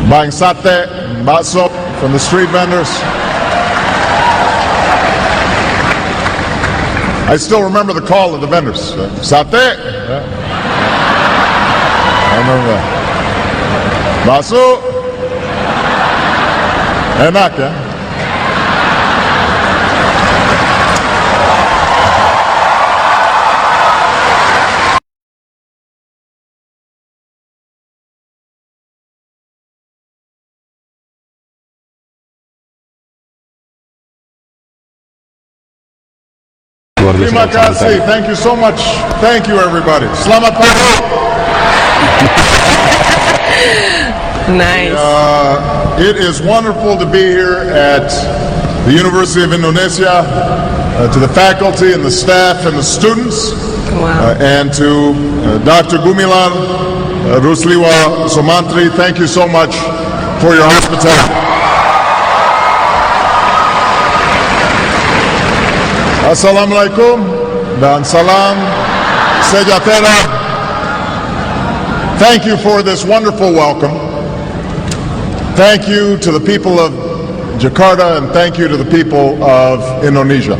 buying sate, bakso from the street vendors. I still remember the call of the vendors. Sate. Yeah. I remember that. Bakso. Enak, ya. Terima kasih. Thank you so much. Thank you, everybody. Selamat pagi. Nice. It is wonderful to be here at the University of Indonesia, to the faculty and the staff and the students, and to Dr. Gumilar Rusliwa Somantri. Thank you so much for your hospitality. Assalamualaikum dan salam sejahtera. Thank you for this wonderful welcome. Thank you to the people of Jakarta and thank you to the people of Indonesia.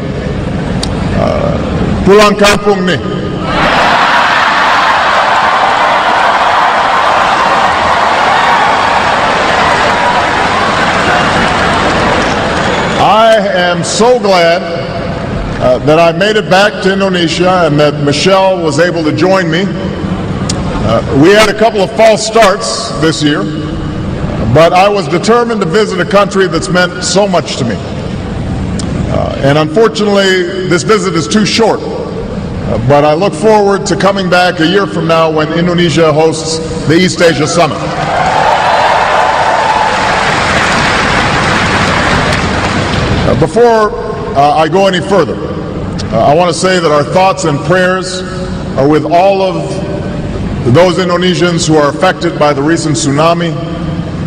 Pulang kampung nih. I am so glad that I made it back to Indonesia and that Michelle was able to join me. We had a couple of false starts this year, but I was determined to visit a country that's meant so much to me. And unfortunately, this visit is too short, but I look forward to coming back a year from now when Indonesia hosts the East Asia Summit. Before I go any further, I want to say that our thoughts and prayers are with all of those Indonesians who are affected by the recent tsunami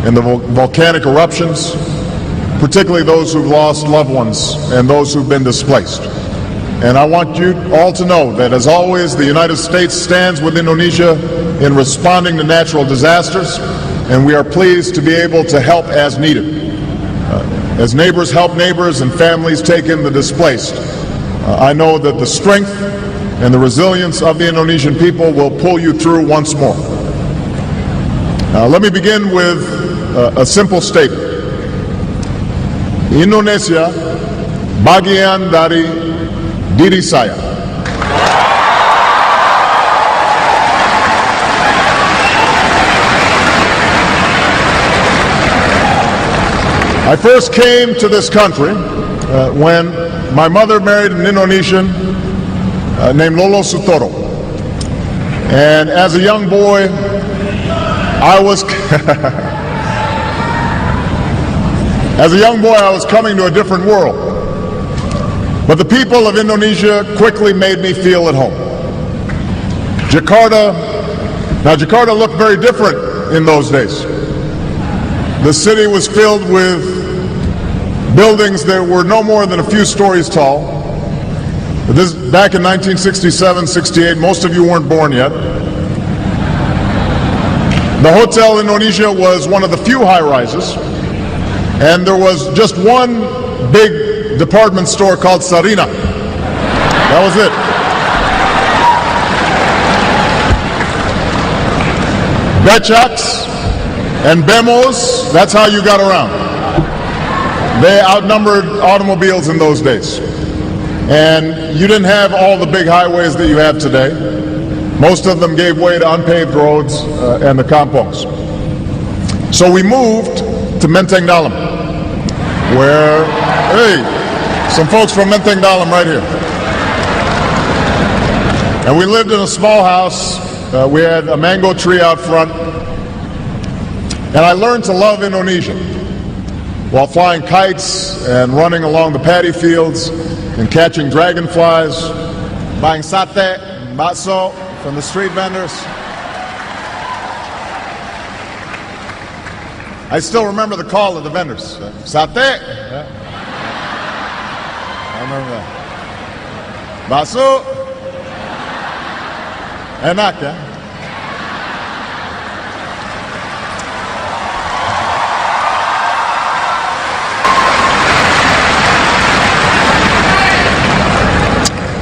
and the volcanic eruptions, particularly those who've lost loved ones and those who've been displaced. And I want you all to know that, as always, the United States stands with Indonesia in responding to natural disasters, and we are pleased to be able to help as needed. As neighbors help neighbors and families take in the displaced, I know that the strength and the resilience of the Indonesian people will pull you through once more. Let me begin with a simple statement. Indonesia bagian dari diri saya. I first came to this country when my mother married an Indonesian named Lolo Sutoro. And as a young boy, I was coming to a different world. But the people of Indonesia quickly made me feel at home. Jakarta looked very different in those days. The city was filled with buildings that were no more than a few stories tall. This back in 1967, 68, most of you weren't born yet. The Hotel Indonesia was one of the few high-rises, and there was just one big department store called Sarina. That was it. Becaks and Bemos, that's how you got around. They outnumbered automobiles in those days. And you didn't have all the big highways that you have today. Most of them gave way to unpaved roads and the kampongs. So we moved to Menteng Dalam, where, hey, some folks from Menteng Dalam right here. And we lived in a small house. We had a mango tree out front. And I learned to love Indonesia while flying kites and running along the paddy fields and catching dragonflies, buying sate, bakso from the street vendors. I still remember the call of the vendors. Sate. Yeah. I remember that. Bakso. Enak, ya.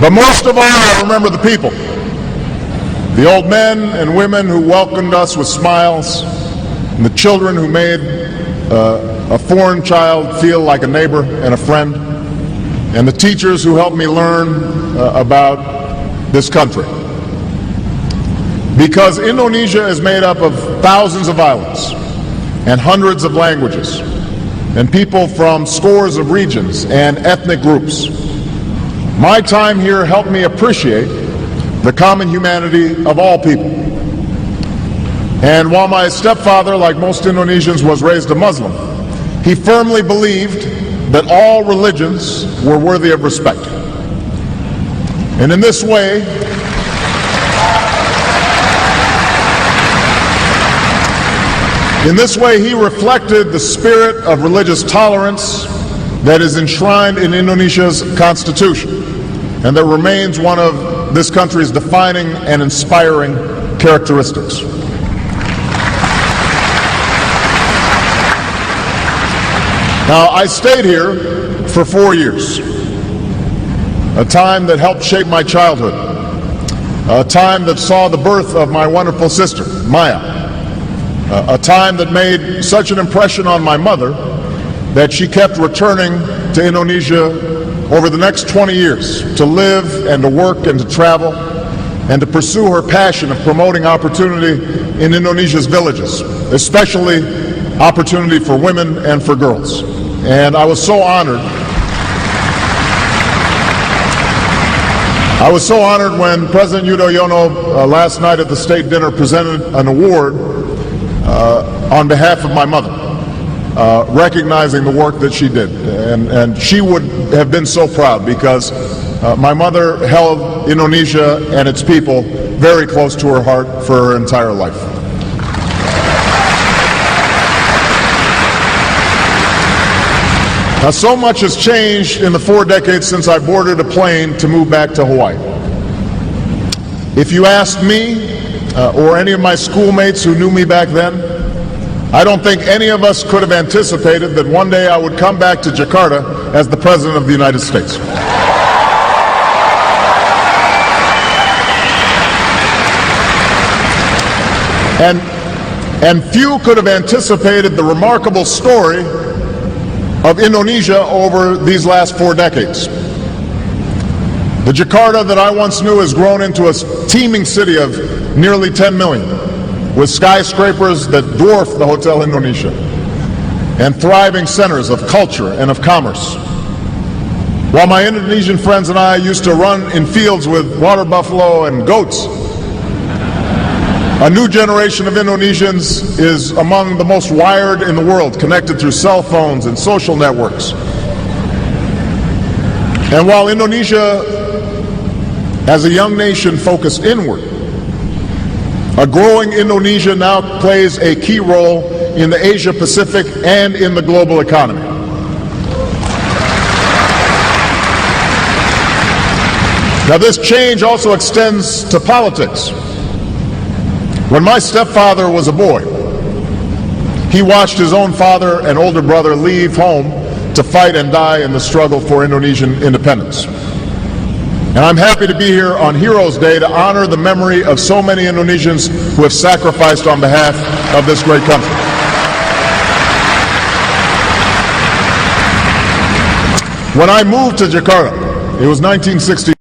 But most of all, I remember the people. The old men and women who welcomed us with smiles, and the children who made a foreign child feel like a neighbor and a friend, and the teachers who helped me learn about this country. Because Indonesia is made up of thousands of islands and hundreds of languages, and people from scores of regions and ethnic groups. My time here helped me appreciate the common humanity of all people. And while my stepfather, like most Indonesians, was raised a Muslim, he firmly believed that all religions were worthy of respect. And in this way, he reflected the spirit of religious tolerance that is enshrined in Indonesia's constitution and that remains one of this country's defining and inspiring characteristics. Now, I stayed here for 4 years, a time that helped shape my childhood, a time that saw the birth of my wonderful sister, Maya, a time that made such an impression on my mother that she kept returning to Indonesia over the next 20 years to live and to work and to travel and to pursue her passion of promoting opportunity in Indonesia's villages, especially opportunity for women and for girls. And I was so honored. I was so honored when President Yudhoyono last night at the state dinner presented an award on behalf of my mother, recognizing the work that she did. And she would have been so proud because my mother held Indonesia and its people very close to her heart for her entire life. Now, so much has changed in the 4 decades since I boarded a plane to move back to Hawaii. If you asked me or any of my schoolmates who knew me back then, I don't think any of us could have anticipated that one day I would come back to Jakarta as the President of the United States. And few could have anticipated the remarkable story of Indonesia over these last 4 decades. The Jakarta that I once knew has grown into a teeming city of nearly 10 million, with skyscrapers that dwarf the Hotel Indonesia, and thriving centers of culture and of commerce. While my Indonesian friends and I used to run in fields with water buffalo and goats, a new generation of Indonesians is among the most wired in the world, connected through cell phones and social networks. And while Indonesia, as a young nation, focused inward, a growing Indonesia now plays a key role in the Asia-Pacific and in the global economy. Now, this change also extends to politics. When my stepfather was a boy, he watched his own father and older brother leave home to fight and die in the struggle for Indonesian independence. And I'm happy to be here on Heroes Day to honor the memory of so many Indonesians who have sacrificed on behalf of this great country. When I moved to Jakarta, it was 1960.